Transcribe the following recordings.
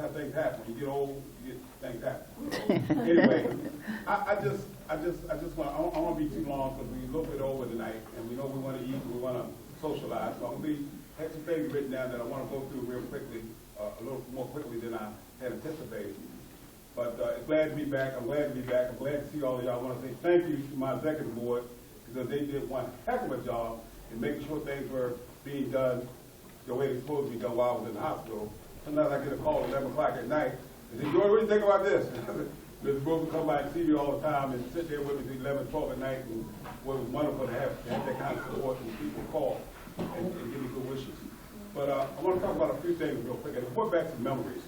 how things happen. You get old, you get things happen. So, anyway, I want to be too long because we're a little bit over tonight, and we know we want to eat and we want to socialize. So I'm going to have some things written down that I want to go through real quickly, a little more quickly than I had anticipated. But it's glad to be back. I'm glad to be back. I'm glad to see all of y'all. I want to say thank you to my executive board because they did one heck of a job in making sure things were being done the way they're supposed to be done while I was in the hospital. Sometimes I get a call at 11 o'clock at night and say, Joy, what do you think about this? Mr. Brooks will come by and see me all the time and sit there with me till 11, 12 at night. And well, it was wonderful to have that kind of support and people call and give me good wishes. But I want to talk about a few things real quick and report back some memories.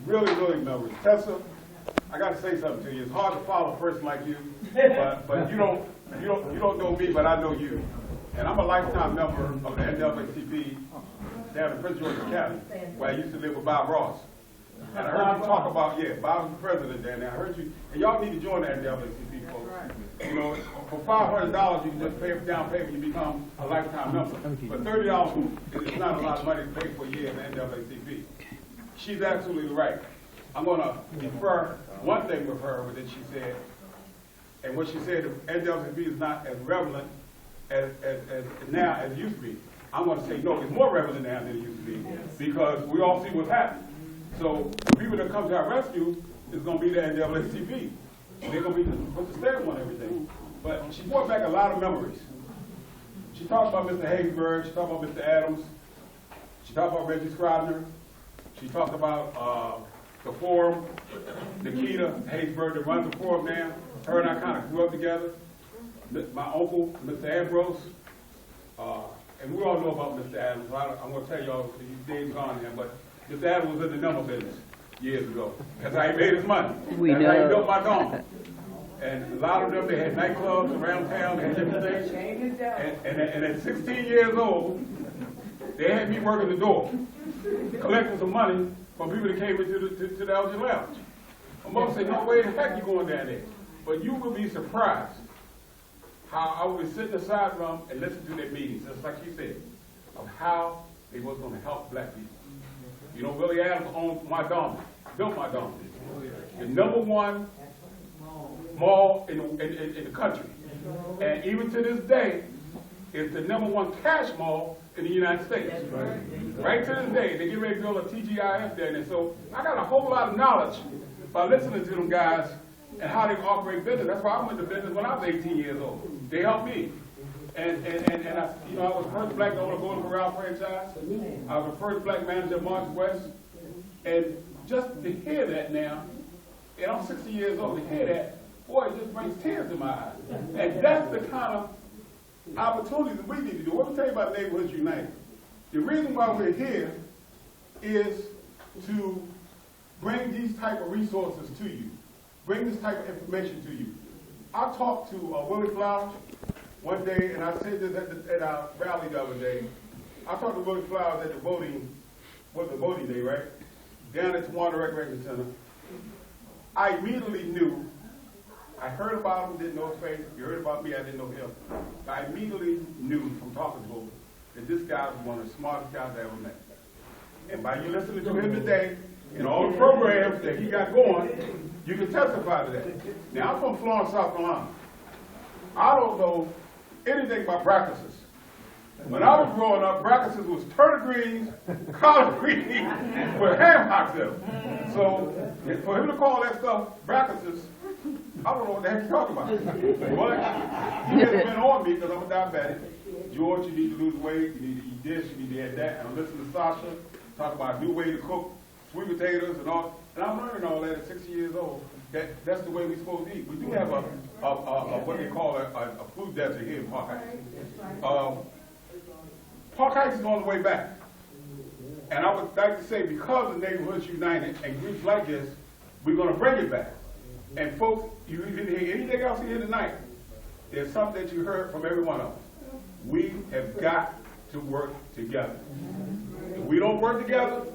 Really, really memories. Tessa, I got to say something to you. It's hard to follow a person like you, but you don't know me, but I know you. And I'm a lifetime member of the NAACP down in Prince George's County, where I used to live with Bob Ross. And I heard you talk about, Bob was the president there, and I heard you, and y'all need to join the NAACP, folks. You know, for $500, you can just pay for down payment, you become a lifetime member. But $30 is not a lot of money to pay for a year in the NAACP. She's absolutely right. I'm going to defer one thing with her, that she said, and what she said, the NAACP is not as relevant as now as it used to be. I'm going to say, no, it's more relevant now than it used to be, because we all see what's happening. So the people that come to our rescue is going to be the NAACP. They're going to be put the stamp on everything. But she brought back a lot of memories. She talked about Mr. Haysbert. She talked about Mr. Adams. She talked about Reggie Scribner. She talked about the forum, Nikita Haysbert that runs the forum now. Her and I kind of grew up together. My uncle, Mr. Ambrose, and we all know about Mr. Adams. I'm going to tell y'all, he's days gone now, but Mr. Adams was in the number business years ago. That's how he made his money. That's how he built my dome. And a lot of them, they had nightclubs around town, they had different things. And at 16 years old, they had me working the door, collecting some money from people that came into the Elgin Lounge. My mother said, no way the heck you going down there. But you will be surprised how I would sit in the side room and listen to their meetings, just like she said, of how they was going to help black people. You know, Willie Adams owned my dome, built my dome. The #1 mall in the country. And even to this day, it's the #1 cash mall in the United States. Right to this day, they get ready to build a TGIF there. And so I got a whole lot of knowledge by listening to them guys and how they operate business. That's why I went to business when I was 18 years old. They helped me. And I, you know, I was the first black owner of Golden Corral franchise. I was the first black manager of March West. And just to hear that now, and I'm 60 years old, to hear that, boy, it just brings tears to my eyes. And that's the kind of opportunities that we need to do. Let me tell you about Neighborhoods United. The reason why we're here is to bring these type of resources to you, bring this type of information to you. I talked to Willie Flowers one day, and I said this at our rally the other day. I talked to Willie Flowers at the voting day, right? Down at Tawana Recreation Center. I immediately knew, I heard about him, didn't know his face. You heard about me, I didn't know him. I immediately knew from talking to him that this guy was one of the smartest guys I ever met. And by you listening to him today, and all the programs that he got going, you can testify to that. Now, I'm from Florence, South Carolina. I don't know anything about Brackuses. When I was growing up, Brackuses was turnip greens, collard greens, with ham hocks in them. So, for him to call that stuff Brackuses, I don't know what the heck you're talking about. But he has been on me because I'm a diabetic. George, you need to lose weight, you need to eat this, you need to add that. And I'm listening to Sasha talk about a new way to cook sweet potatoes and all. And I'm learning all that at 60 years old. That's the way we're supposed to eat. We do have a what they call a food desert here in Park Heights. Park Heights is on the way back. And I would like to say, because of Neighborhoods United and groups like this, we're going to bring it back. And folks, you didn't hear anything else here tonight. There's something that you heard from every one of us. We have got to work together. If we don't work together,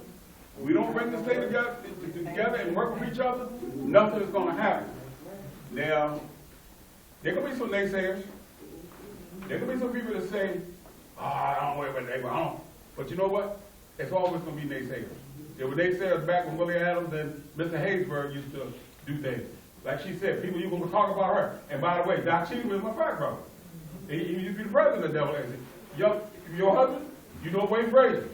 we don't bring this thing together and work with each other, nothing is going to happen. Now, there can be some naysayers. There can be some people that say, I don't worry about neighbor, I don't. But you know what? It's always going to be naysayers. Yeah, when they said back when Willie Adams and Mr. Haysbert used to do things. Like she said, people, you going to talk about her. And by the way, Doc Cheatham is my frat brother. He used to be the president of Devil Exit. Your husband, you know Wayne Frazier.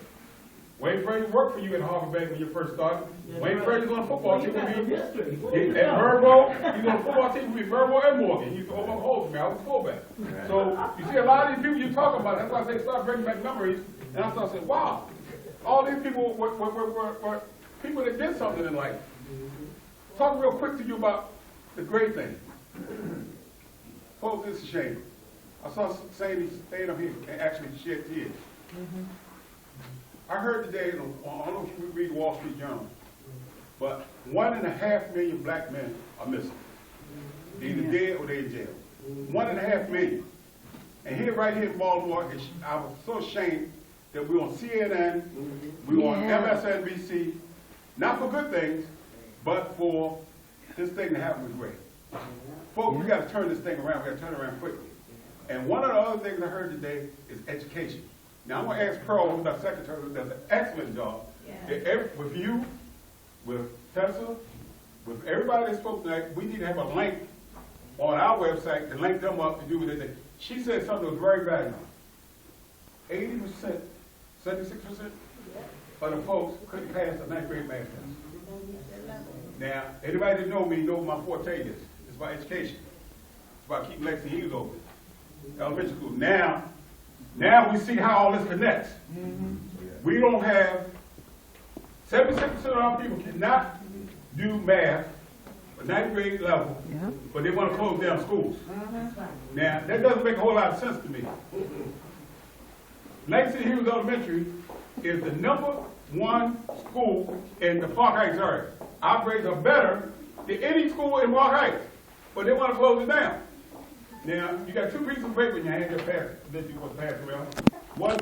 Wayne Frazier worked for you at Harvard Bank when you first started. Yeah, Wayne Frazier's on a football team with you. At Verbo, he's on a football team with Verbo and Morgan. He used to hold me. I was fullback. So you see a lot of these people you talk about. That's why I say start bringing back memories. And I started saying, wow, all these people were people that did something in life. Talk real quick to you about the great thing. Folks, it's a shame. I saw Sadie stand up here and actually shed tears. I heard today, I don't know if you read the Wall Street Journal, but 1.5 million black men are missing. They're either dead or they're in jail. 1.5 million. And here, right here in Baltimore, I was so ashamed that we're on CNN, we're on MSNBC, not for good things, but for this thing to happen with Ray. Folks, we got to turn this thing around. We got to turn it around quickly. And one of the other things I heard today is education. Now, I'm going to ask Pearl, who's our secretary, who does an excellent job. With you, with Tessa, with everybody that spoke tonight, we need to have a link on our website to link them up to do what they did. She said something that was very valuable. 80%, 76% of the folks couldn't pass the 9th grade math test. Now, anybody that know me know my forte is. It's about education. It's about keeping legs and heels open. Elementary school. Now we see how all this connects. We don't have 76% of our people cannot do math at 9th grade level, but they want to close down schools. Now that doesn't make a whole lot of sense to me. Langston Hughes Elementary is the #1 school in the Park Heights area. Our grades are better than any school in Park Heights, but they want to close it down. Now, you got 2 pieces of paper in your hand, just pass it. This is what's passed around. One